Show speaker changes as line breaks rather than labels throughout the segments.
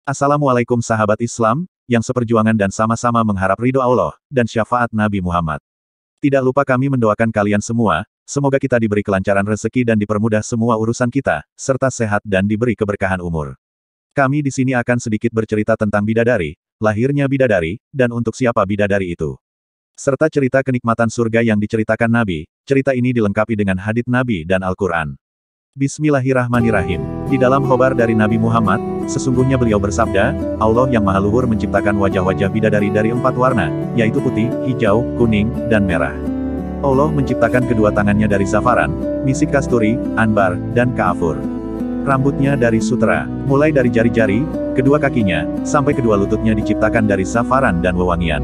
Assalamualaikum sahabat Islam, yang seperjuangan dan sama-sama mengharap ridho Allah, dan syafaat Nabi Muhammad. Tidak lupa kami mendoakan kalian semua, semoga kita diberi kelancaran rezeki dan dipermudah semua urusan kita, serta sehat dan diberi keberkahan umur. Kami di sini akan sedikit bercerita tentang bidadari, lahirnya bidadari, dan untuk siapa bidadari itu. Serta cerita kenikmatan surga yang diceritakan Nabi, cerita ini dilengkapi dengan hadits Nabi dan Al-Quran. Bismillahirrahmanirrahim. Di dalam khobar dari Nabi Muhammad, sesungguhnya beliau bersabda, Allah yang Maha Luhur menciptakan wajah-wajah bidadari dari 4 warna, yaitu putih, hijau, kuning, dan merah. Allah menciptakan kedua tangannya dari zafaran, misik kasturi, anbar, dan kaafur. Rambutnya dari sutera, mulai dari jari-jari, kedua kakinya, sampai kedua lututnya diciptakan dari zafaran dan wewangian.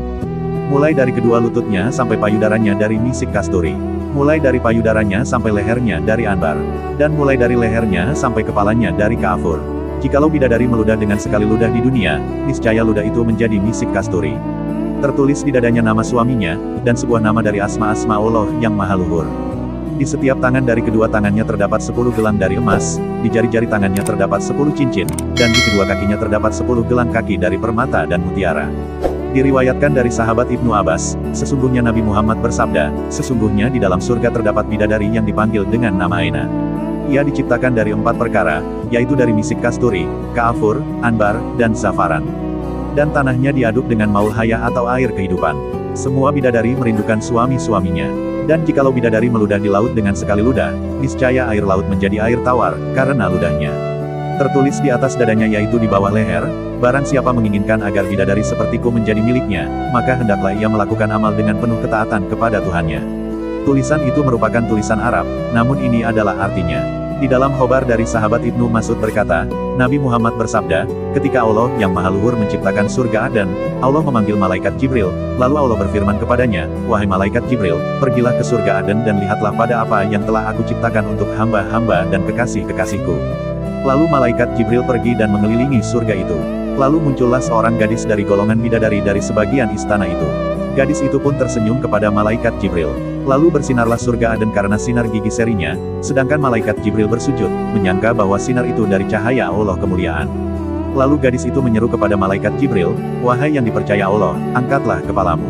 Mulai dari kedua lututnya sampai payudaranya dari misik kasturi. Mulai dari payudaranya sampai lehernya dari anbar. Dan mulai dari lehernya sampai kepalanya dari kaafur. Jikalau bidadari meludah dengan sekali ludah di dunia, niscaya ludah itu menjadi misik kasturi. Tertulis di dadanya nama suaminya, dan sebuah nama dari asma-asma Allah yang Maha Luhur. Di setiap tangan dari kedua tangannya terdapat 10 gelang dari emas, di jari-jari tangannya terdapat 10 cincin, dan di kedua kakinya terdapat 10 gelang kaki dari permata dan mutiara. Diriwayatkan dari sahabat Ibnu Abbas, sesungguhnya Nabi Muhammad bersabda, sesungguhnya di dalam surga terdapat bidadari yang dipanggil dengan nama Aina. Ia diciptakan dari 4 perkara, yaitu dari misik kasturi, kaafur, anbar, dan zafaran. Dan tanahnya diaduk dengan maul hayah atau air kehidupan. Semua bidadari merindukan suami-suaminya. Dan jikalau bidadari meludah di laut dengan sekali ludah, niscaya air laut menjadi air tawar, karena ludahnya. Tertulis di atas dadanya yaitu di bawah leher, barang siapa menginginkan agar bidadari sepertiku menjadi miliknya, maka hendaklah ia melakukan amal dengan penuh ketaatan kepada Tuhannya. Tulisan itu merupakan tulisan Arab, namun ini adalah artinya. Di dalam khobar dari sahabat Ibnu Mas'ud berkata, Nabi Muhammad bersabda, ketika Allah yang Maha Luhur menciptakan surga Aden, Allah memanggil malaikat Jibril, lalu Allah berfirman kepadanya, wahai malaikat Jibril, pergilah ke surga Aden dan lihatlah pada apa yang telah aku ciptakan untuk hamba-hamba dan kekasih-kekasihku. Lalu malaikat Jibril pergi dan mengelilingi surga itu. Lalu muncullah seorang gadis dari golongan bidadari dari sebagian istana itu. Gadis itu pun tersenyum kepada malaikat Jibril. Lalu bersinarlah surga Aden karena sinar gigi serinya, sedangkan malaikat Jibril bersujud, menyangka bahwa sinar itu dari cahaya Allah kemuliaan. Lalu gadis itu menyeru kepada malaikat Jibril, wahai yang dipercaya Allah, angkatlah kepalamu.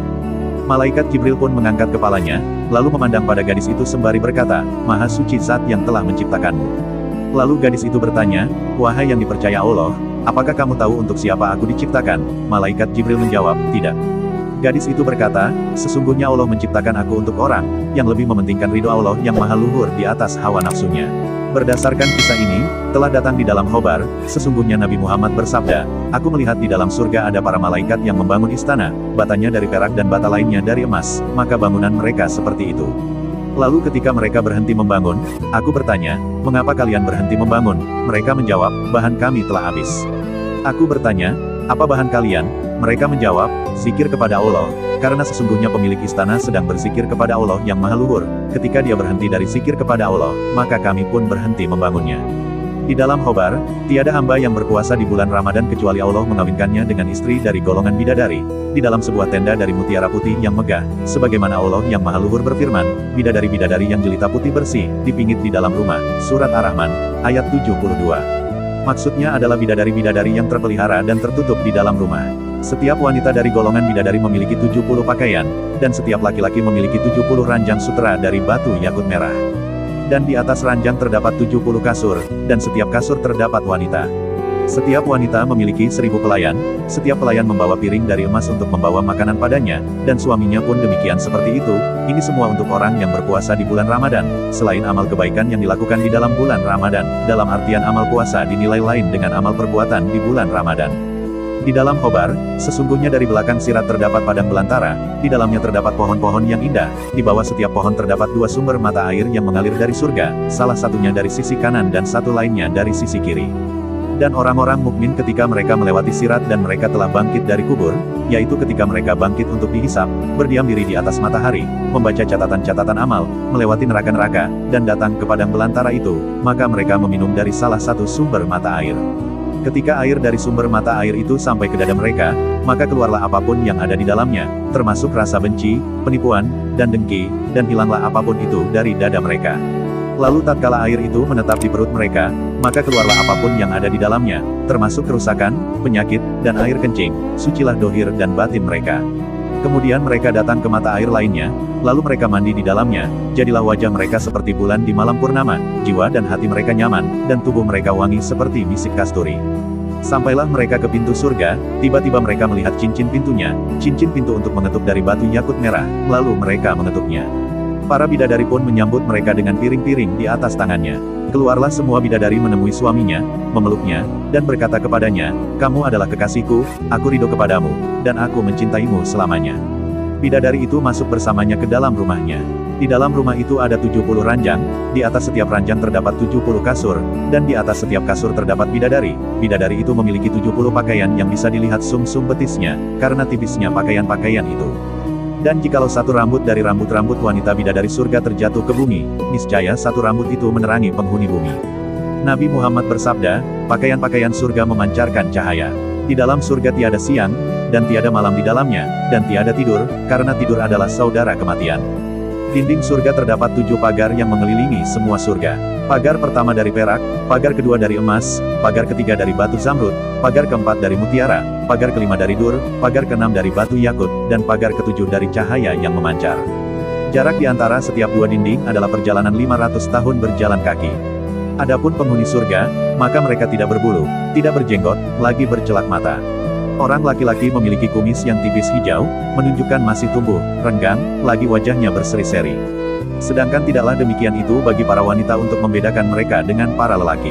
Malaikat Jibril pun mengangkat kepalanya, lalu memandang pada gadis itu sembari berkata, Maha Suci Zat yang telah menciptakanmu. Lalu gadis itu bertanya, wahai yang dipercaya Allah, apakah kamu tahu untuk siapa aku diciptakan? Malaikat Jibril menjawab, tidak. Gadis itu berkata, sesungguhnya Allah menciptakan aku untuk orang, yang lebih mementingkan ridho Allah yang Maha Luhur di atas hawa nafsunya. Berdasarkan kisah ini, telah datang di dalam khobar, sesungguhnya Nabi Muhammad bersabda, aku melihat di dalam surga ada para malaikat yang membangun istana, batanya dari perak dan bata lainnya dari emas, maka bangunan mereka seperti itu. Lalu ketika mereka berhenti membangun, aku bertanya, mengapa kalian berhenti membangun? Mereka menjawab, bahan kami telah habis. Aku bertanya, apa bahan kalian? Mereka menjawab, zikir kepada Allah, karena sesungguhnya pemilik istana sedang berzikir kepada Allah yang Maha Luhur. Ketika dia berhenti dari zikir kepada Allah, maka kami pun berhenti membangunnya. Di dalam khobar, tiada hamba yang berpuasa di bulan Ramadan kecuali Allah mengawinkannya dengan istri dari golongan bidadari, di dalam sebuah tenda dari mutiara putih yang megah, sebagaimana Allah yang Maha Luhur berfirman, bidadari-bidadari yang jelita putih bersih, dipingit di dalam rumah, Surat Ar-Rahman, ayat 72. Maksudnya adalah bidadari-bidadari yang terpelihara dan tertutup di dalam rumah. Setiap wanita dari golongan bidadari memiliki 70 pakaian, dan setiap laki-laki memiliki 70 ranjang sutera dari batu yakut merah. Dan di atas ranjang terdapat 70 kasur, dan setiap kasur terdapat wanita. Setiap wanita memiliki 1000 pelayan, setiap pelayan membawa piring dari emas untuk membawa makanan padanya, dan suaminya pun demikian seperti itu. Ini semua untuk orang yang berpuasa di bulan Ramadan, selain amal kebaikan yang dilakukan di dalam bulan Ramadan, dalam artian amal puasa dinilai lain dengan amal perbuatan di bulan Ramadan. Di dalam khobar, sesungguhnya dari belakang sirat terdapat padang belantara, di dalamnya terdapat pohon-pohon yang indah, di bawah setiap pohon terdapat 2 sumber mata air yang mengalir dari surga, salah satunya dari sisi kanan dan satu lainnya dari sisi kiri. Dan orang-orang mukmin ketika mereka melewati sirat dan mereka telah bangkit dari kubur, yaitu ketika mereka bangkit untuk dihisap, berdiam diri di atas matahari, membaca catatan-catatan amal, melewati neraka-neraka, dan datang ke padang belantara itu, maka mereka meminum dari salah satu sumber mata air. Ketika air dari sumber mata air itu sampai ke dada mereka, maka keluarlah apapun yang ada di dalamnya, termasuk rasa benci, penipuan, dan dengki, dan hilanglah apapun itu dari dada mereka. Lalu tatkala air itu menetap di perut mereka, maka keluarlah apapun yang ada di dalamnya, termasuk kerusakan, penyakit, dan air kencing, sucilah dohir dan batin mereka. Kemudian mereka datang ke mata air lainnya, lalu mereka mandi di dalamnya, jadilah wajah mereka seperti bulan di malam purnama, jiwa dan hati mereka nyaman, dan tubuh mereka wangi seperti misik kasturi. Sampailah mereka ke pintu surga, tiba-tiba mereka melihat cincin pintunya, cincin pintu untuk mengetuk dari batu yakut merah, lalu mereka mengetuknya. Para bidadari pun menyambut mereka dengan piring-piring di atas tangannya. Keluarlah semua bidadari menemui suaminya, memeluknya, dan berkata kepadanya, "Kamu adalah kekasihku, aku ridho kepadamu, dan aku mencintaimu selamanya." Bidadari itu masuk bersamanya ke dalam rumahnya. Di dalam rumah itu ada 70 ranjang, di atas setiap ranjang terdapat 70 kasur, dan di atas setiap kasur terdapat bidadari. Bidadari itu memiliki 70 pakaian yang bisa dilihat sum-sum betisnya, karena tipisnya pakaian-pakaian itu. Dan jikalau satu rambut dari rambut-rambut wanita bidadari surga terjatuh ke bumi, niscaya satu rambut itu menerangi penghuni bumi. Nabi Muhammad bersabda, pakaian-pakaian surga memancarkan cahaya. Di dalam surga tiada siang, dan tiada malam di dalamnya, dan tiada tidur, karena tidur adalah saudara kematian. Dinding surga terdapat 7 pagar yang mengelilingi semua surga. Pagar pertama dari perak, pagar kedua dari emas, pagar ketiga dari batu zamrud, pagar keempat dari mutiara, pagar kelima dari dur, pagar keenam dari batu yakut, dan pagar ketujuh dari cahaya yang memancar. Jarak di antara setiap dua dinding adalah perjalanan 500 tahun berjalan kaki. Adapun penghuni surga, maka mereka tidak berbulu, tidak berjenggot, lagi bercelak mata. Orang laki-laki memiliki kumis yang tipis hijau, menunjukkan masih tumbuh, renggang, lagi wajahnya berseri-seri. Sedangkan tidaklah demikian itu bagi para wanita untuk membedakan mereka dengan para lelaki.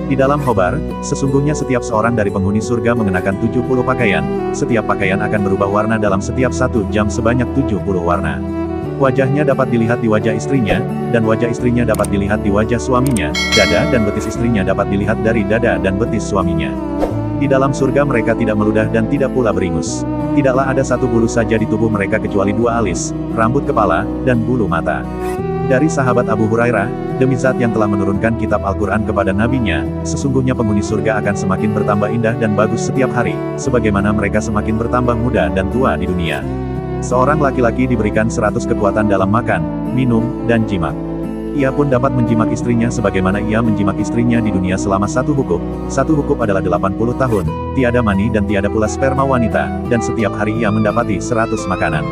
Di dalam khobar, sesungguhnya setiap seorang dari penghuni surga mengenakan 70 pakaian, setiap pakaian akan berubah warna dalam setiap 1 jam sebanyak 70 warna. Wajahnya dapat dilihat di wajah istrinya, dan wajah istrinya dapat dilihat di wajah suaminya, dada dan betis istrinya dapat dilihat dari dada dan betis suaminya. Di dalam surga mereka tidak meludah dan tidak pula beringus. Tidaklah ada satu bulu saja di tubuh mereka kecuali 2 alis, rambut kepala, dan bulu mata. Dari sahabat Abu Hurairah, demi zat yang telah menurunkan kitab Al-Quran kepada nabinya, sesungguhnya penghuni surga akan semakin bertambah indah dan bagus setiap hari, sebagaimana mereka semakin bertambah muda dan tua di dunia. Seorang laki-laki diberikan 100 kekuatan dalam makan, minum, dan jimat. Ia pun dapat menjimak istrinya sebagaimana ia menjimak istrinya di dunia selama 1 hukuk. 1 hukuk adalah 80 tahun, tiada mani dan tiada pula sperma wanita, dan setiap hari ia mendapati 100 makanan.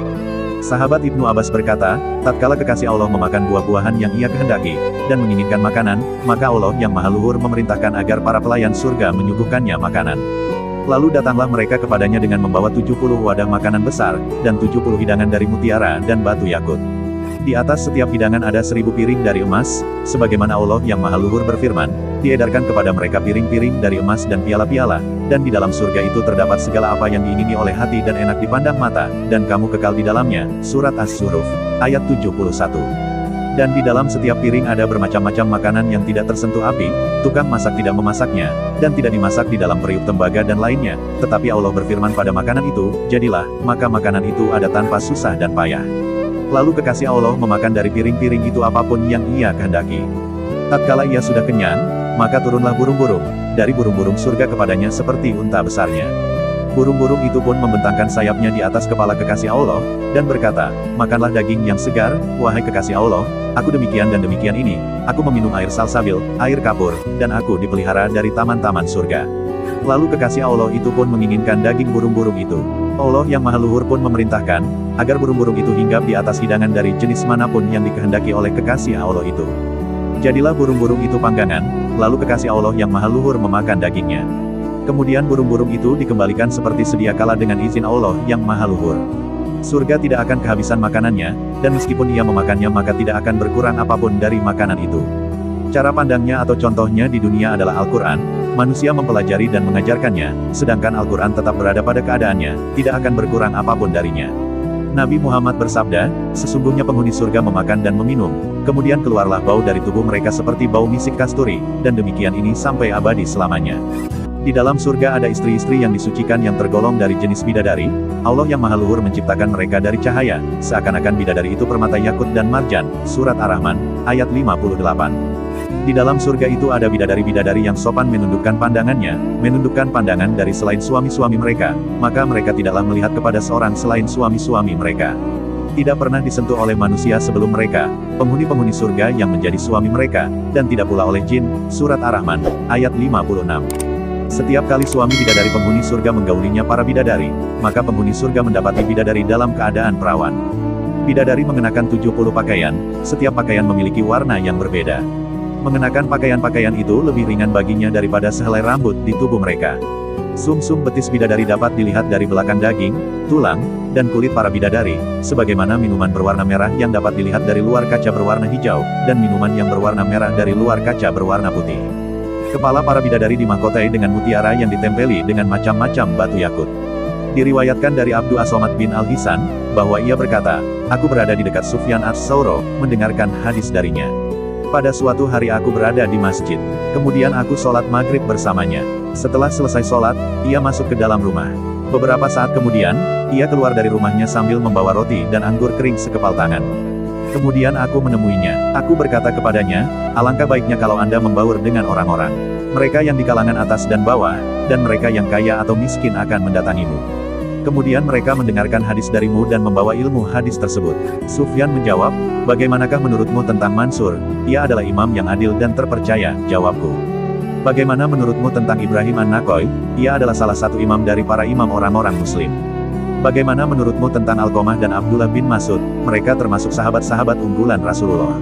Sahabat Ibnu Abbas berkata, tatkala kekasih Allah memakan buah-buahan yang ia kehendaki, dan menginginkan makanan, maka Allah yang Maha Luhur memerintahkan agar para pelayan surga menyuguhkannya makanan. Lalu datanglah mereka kepadanya dengan membawa 70 wadah makanan besar, dan 70 hidangan dari mutiara dan batu yakut. Di atas setiap hidangan ada 1000 piring dari emas, sebagaimana Allah yang Maha Luhur berfirman, diedarkan kepada mereka piring-piring dari emas dan piala-piala, dan di dalam surga itu terdapat segala apa yang diingini oleh hati dan enak dipandang mata, dan kamu kekal di dalamnya. Surat As-Zukhruf, ayat 71. Dan di dalam setiap piring ada bermacam-macam makanan yang tidak tersentuh api, tukang masak tidak memasaknya, dan tidak dimasak di dalam periuk tembaga dan lainnya, tetapi Allah berfirman pada makanan itu, jadilah, maka makanan itu ada tanpa susah dan payah. Lalu kekasih Allah memakan dari piring-piring itu apapun yang ia kehendaki. Tatkala ia sudah kenyang, maka turunlah burung-burung, dari burung-burung surga kepadanya seperti unta besarnya. Burung-burung itu pun membentangkan sayapnya di atas kepala kekasih Allah, dan berkata, makanlah daging yang segar, wahai kekasih Allah, aku demikian dan demikian ini, aku meminum air salsabil, air kapur, dan aku dipelihara dari taman-taman surga. Lalu kekasih Allah itu pun menginginkan daging burung-burung itu. Allah yang Maha Luhur pun memerintahkan, agar burung-burung itu hinggap di atas hidangan dari jenis manapun yang dikehendaki oleh kekasih Allah itu. Jadilah burung-burung itu panggangan, lalu kekasih Allah yang Maha Luhur memakan dagingnya. Kemudian burung-burung itu dikembalikan seperti sedia kala dengan izin Allah yang Maha Luhur. Surga tidak akan kehabisan makanannya, dan meskipun ia memakannya maka tidak akan berkurang apapun dari makanan itu. Cara pandangnya atau contohnya di dunia adalah Al-Quran, manusia mempelajari dan mengajarkannya, sedangkan Al-Quran tetap berada pada keadaannya, tidak akan berkurang apapun darinya. Nabi Muhammad bersabda, sesungguhnya penghuni surga memakan dan meminum, kemudian keluarlah bau dari tubuh mereka seperti bau misik kasturi, dan demikian ini sampai abadi selamanya. Di dalam surga ada istri-istri yang disucikan yang tergolong dari jenis bidadari, Allah yang Maha Luhur menciptakan mereka dari cahaya, seakan-akan bidadari itu permata yakut dan marjan, Surat Ar-Rahman, ayat 58. Di dalam surga itu ada bidadari-bidadari yang sopan menundukkan pandangannya, menundukkan pandangan dari selain suami-suami mereka, maka mereka tidaklah melihat kepada seorang selain suami-suami mereka. Tidak pernah disentuh oleh manusia sebelum mereka, penghuni-penghuni surga yang menjadi suami mereka, dan tidak pula oleh jin. Surat Ar-Rahman, ayat 56. Setiap kali suami bidadari penghuni surga menggaulinya para bidadari, maka penghuni surga mendapati bidadari dalam keadaan perawan. Bidadari mengenakan 70 pakaian, setiap pakaian memiliki warna yang berbeda. Mengenakan pakaian-pakaian itu lebih ringan baginya daripada sehelai rambut di tubuh mereka. Sum-sum betis bidadari dapat dilihat dari belakang daging, tulang, dan kulit para bidadari, sebagaimana minuman berwarna merah yang dapat dilihat dari luar kaca berwarna hijau, dan minuman yang berwarna merah dari luar kaca berwarna putih. Kepala para bidadari dimahkotai dengan mutiara yang ditempeli dengan macam-macam batu yakut. Diriwayatkan dari Abdu As-Somad bin Al-Hisan, bahwa ia berkata, aku berada di dekat Sufyan Ats-Tsauri, mendengarkan hadis darinya. Pada suatu hari aku berada di masjid. Kemudian aku sholat maghrib bersamanya. Setelah selesai sholat, ia masuk ke dalam rumah. Beberapa saat kemudian, ia keluar dari rumahnya sambil membawa roti dan anggur kering sekepal tangan. Kemudian aku menemuinya. Aku berkata kepadanya, alangkah baiknya kalau Anda membaur dengan orang-orang. Mereka yang di kalangan atas dan bawah, dan mereka yang kaya atau miskin akan mendatangimu. Kemudian mereka mendengarkan hadis darimu dan membawa ilmu hadis tersebut. Sufyan menjawab, bagaimanakah menurutmu tentang Mansur? Ia adalah imam yang adil dan terpercaya, jawabku. Bagaimana menurutmu tentang Ibrahim An-Nakoi? Ia adalah salah satu imam dari para imam orang-orang muslim. Bagaimana menurutmu tentang Alqamah dan Abdullah bin Mas'ud? Mereka termasuk sahabat-sahabat unggulan Rasulullah.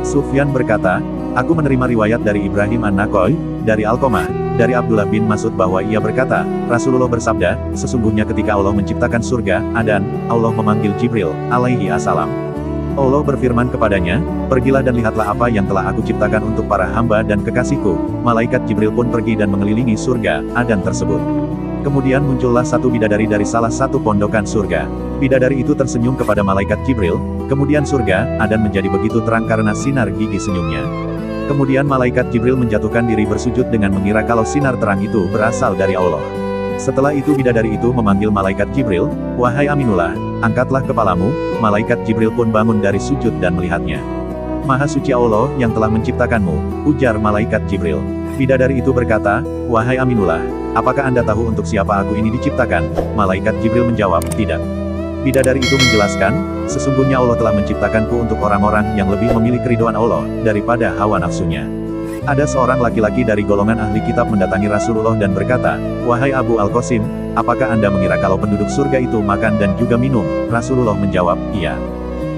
Sufyan berkata, aku menerima riwayat dari Ibrahim An-Nakoi, dari Alqamah, dari Abdullah bin Mas'ud bahwa ia berkata, Rasulullah bersabda, sesungguhnya ketika Allah menciptakan surga, Adan, Allah memanggil Jibril, alaihi assalam. Allah berfirman kepadanya, pergilah dan lihatlah apa yang telah aku ciptakan untuk para hamba dan kekasihku. Malaikat Jibril pun pergi dan mengelilingi surga, Adan tersebut. Kemudian muncullah satu bidadari dari salah satu pondokan surga. Bidadari itu tersenyum kepada malaikat Jibril, kemudian surga, Adan menjadi begitu terang karena sinar gigi senyumnya. Kemudian malaikat Jibril menjatuhkan diri bersujud dengan mengira kalau sinar terang itu berasal dari Allah. Setelah itu bidadari itu memanggil malaikat Jibril, wahai Aminullah, angkatlah kepalamu. Malaikat Jibril pun bangun dari sujud dan melihatnya. Maha suci Allah yang telah menciptakanmu, ujar malaikat Jibril. Bidadari itu berkata, wahai Aminullah, apakah Anda tahu untuk siapa aku ini diciptakan? Malaikat Jibril menjawab, tidak. Bidadari itu menjelaskan, sesungguhnya Allah telah menciptakanku untuk orang-orang yang lebih memilih keridhaan Allah, daripada hawa nafsunya. Ada seorang laki-laki dari golongan ahli kitab mendatangi Rasulullah dan berkata, wahai Abu Al-Qasim, apakah Anda mengira kalau penduduk surga itu makan dan juga minum? Rasulullah menjawab, iya.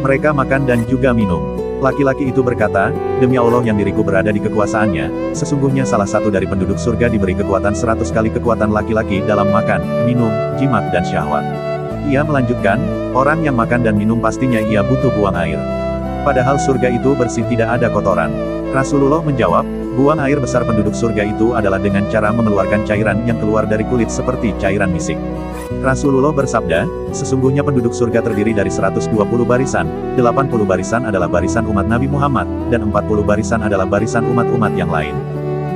Mereka makan dan juga minum. Laki-laki itu berkata, demi Allah yang diriku berada di kekuasaannya, sesungguhnya salah satu dari penduduk surga diberi kekuatan 100 kali kekuatan laki-laki dalam makan, minum, jimat dan syahwat. Ia melanjutkan, orang yang makan dan minum pastinya ia butuh buang air. Padahal surga itu bersih, tidak ada kotoran. Rasulullah menjawab, buang air besar penduduk surga itu adalah dengan cara mengeluarkan cairan yang keluar dari kulit seperti cairan misik. Rasulullah bersabda, sesungguhnya penduduk surga terdiri dari 120 barisan, 80 barisan adalah barisan umat Nabi Muhammad, dan 40 barisan adalah barisan umat-umat yang lain.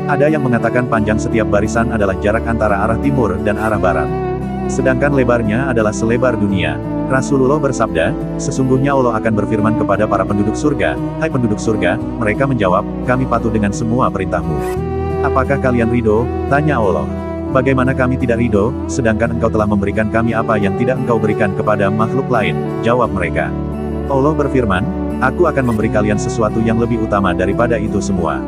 Ada yang mengatakan panjang setiap barisan adalah jarak antara arah timur dan arah barat. Sedangkan lebarnya adalah selebar dunia. Rasulullah bersabda, sesungguhnya Allah akan berfirman kepada para penduduk surga, hai penduduk surga, mereka menjawab, kami patuh dengan semua perintahmu. Apakah kalian ridho? Tanya Allah. Bagaimana kami tidak ridho, sedangkan engkau telah memberikan kami apa yang tidak engkau berikan kepada makhluk lain? Jawab mereka. Allah berfirman, aku akan memberi kalian sesuatu yang lebih utama daripada itu semua.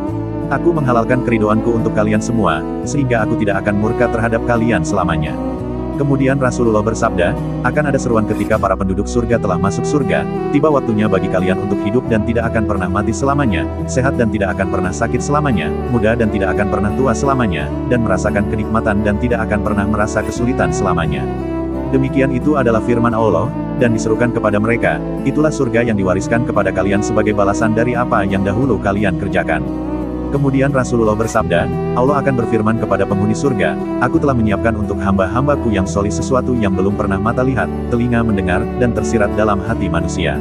Aku menghalalkan keridhoanku untuk kalian semua, sehingga aku tidak akan murka terhadap kalian selamanya. Kemudian Rasulullah bersabda, akan ada seruan ketika para penduduk surga telah masuk surga, tiba waktunya bagi kalian untuk hidup dan tidak akan pernah mati selamanya, sehat dan tidak akan pernah sakit selamanya, muda dan tidak akan pernah tua selamanya, dan merasakan kenikmatan dan tidak akan pernah merasa kesulitan selamanya. Demikian itu adalah firman Allah, dan diserukan kepada mereka, itulah surga yang diwariskan kepada kalian sebagai balasan dari apa yang dahulu kalian kerjakan. Kemudian Rasulullah bersabda, Allah akan berfirman kepada penghuni surga, aku telah menyiapkan untuk hamba-hambaku yang solih sesuatu yang belum pernah mata lihat, telinga mendengar, dan tersirat dalam hati manusia.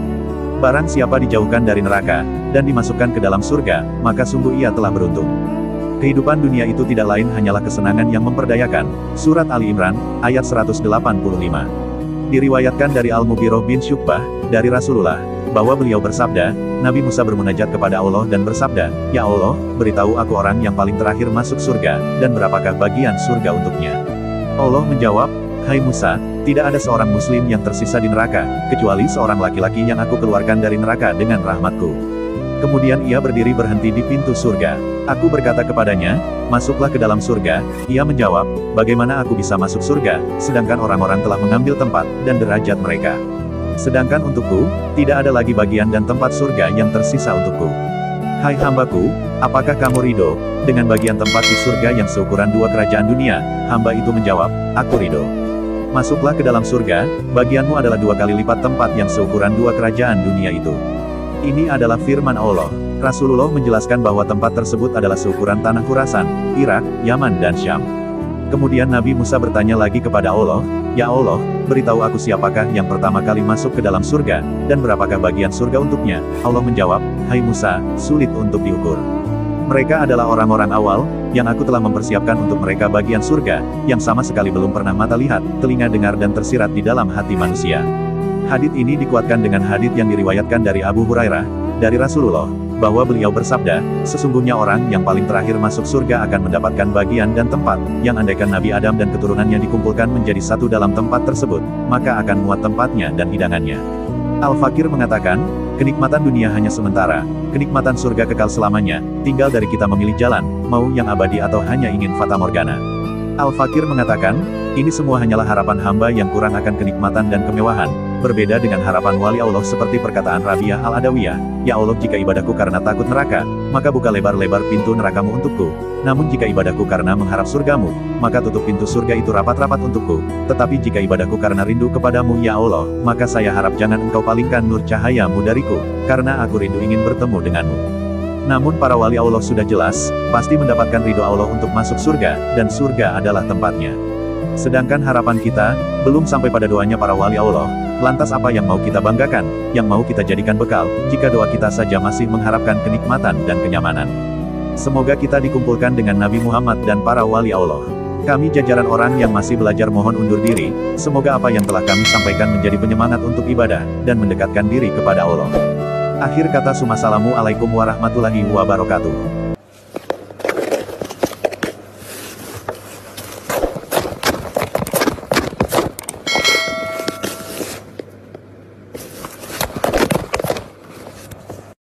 Barang siapa dijauhkan dari neraka, dan dimasukkan ke dalam surga, maka sungguh ia telah beruntung. Kehidupan dunia itu tidak lain hanyalah kesenangan yang memperdayakan. Surat Ali Imran, ayat 185. Diriwayatkan dari Al-Mughirah bin Syu'bah, dari Rasulullah, bahwa beliau bersabda, Nabi Musa bermunajat kepada Allah dan bersabda, ya Allah, beritahu aku orang yang paling terakhir masuk surga, dan berapakah bagian surga untuknya. Allah menjawab, "Hai Musa, tidak ada seorang muslim yang tersisa di neraka, kecuali seorang laki-laki yang aku keluarkan dari neraka dengan rahmatku." Kemudian ia berdiri berhenti di pintu surga. Aku berkata kepadanya, "Masuklah ke dalam surga." Ia menjawab, "Bagaimana aku bisa masuk surga, sedangkan orang-orang telah mengambil tempat dan derajat mereka? Sedangkan untukku, tidak ada lagi bagian dan tempat surga yang tersisa untukku. Hai hambaku, apakah kamu ridho dengan bagian tempat di surga yang seukuran 2 kerajaan dunia?" Hamba itu menjawab, "Aku ridho." "Masuklah ke dalam surga, bagianmu adalah 2 kali lipat tempat yang seukuran 2 kerajaan dunia itu." Ini adalah firman Allah. Rasulullah menjelaskan bahwa tempat tersebut adalah seukuran tanah Khurasan, Irak, Yaman dan Syam. Kemudian Nabi Musa bertanya lagi kepada Allah, "Ya Allah, beritahu aku siapakah yang pertama kali masuk ke dalam surga, dan berapakah bagian surga untuknya?" Allah menjawab, "Hai Musa, sulit untuk diukur. Mereka adalah orang-orang awal, yang aku telah mempersiapkan untuk mereka bagian surga, yang sama sekali belum pernah mata lihat, telinga dengar dan tersirat di dalam hati manusia." Hadits ini dikuatkan dengan hadits yang diriwayatkan dari Abu Hurairah, dari Rasulullah, bahwa beliau bersabda, "Sesungguhnya orang yang paling terakhir masuk surga akan mendapatkan bagian dan tempat, yang andaikan Nabi Adam dan keturunannya dikumpulkan menjadi satu dalam tempat tersebut, maka akan muat tempatnya dan hidangannya." Al-Fakir mengatakan, "Kenikmatan dunia hanya sementara, kenikmatan surga kekal selamanya, tinggal dari kita memilih jalan, mau yang abadi atau hanya ingin fata morgana." Al-Fakir mengatakan, "Ini semua hanyalah harapan hamba yang kurang akan kenikmatan dan kemewahan, berbeda dengan harapan wali Allah seperti perkataan Rabi'ah Al-Adawiyah, 'Ya Allah, jika ibadahku karena takut neraka, maka buka lebar-lebar pintu nerakamu untukku. Namun jika ibadahku karena mengharap surgamu, maka tutup pintu surga itu rapat-rapat untukku. Tetapi jika ibadahku karena rindu kepadamu ya Allah, maka saya harap jangan engkau palingkan nur cahayamu dariku, karena aku rindu ingin bertemu denganmu.'" Namun para wali Allah sudah jelas, pasti mendapatkan ridho Allah untuk masuk surga, dan surga adalah tempatnya. Sedangkan harapan kita, belum sampai pada doanya para wali Allah. Lantas apa yang mau kita banggakan, yang mau kita jadikan bekal, jika doa kita saja masih mengharapkan kenikmatan dan kenyamanan? Semoga kita dikumpulkan dengan Nabi Muhammad dan para wali Allah. Kami jajaran orang yang masih belajar mohon undur diri, semoga apa yang telah kami sampaikan menjadi penyemangat untuk ibadah, dan mendekatkan diri kepada Allah. Akhir kata, Assalamualaikum warahmatullahi wabarakatuh.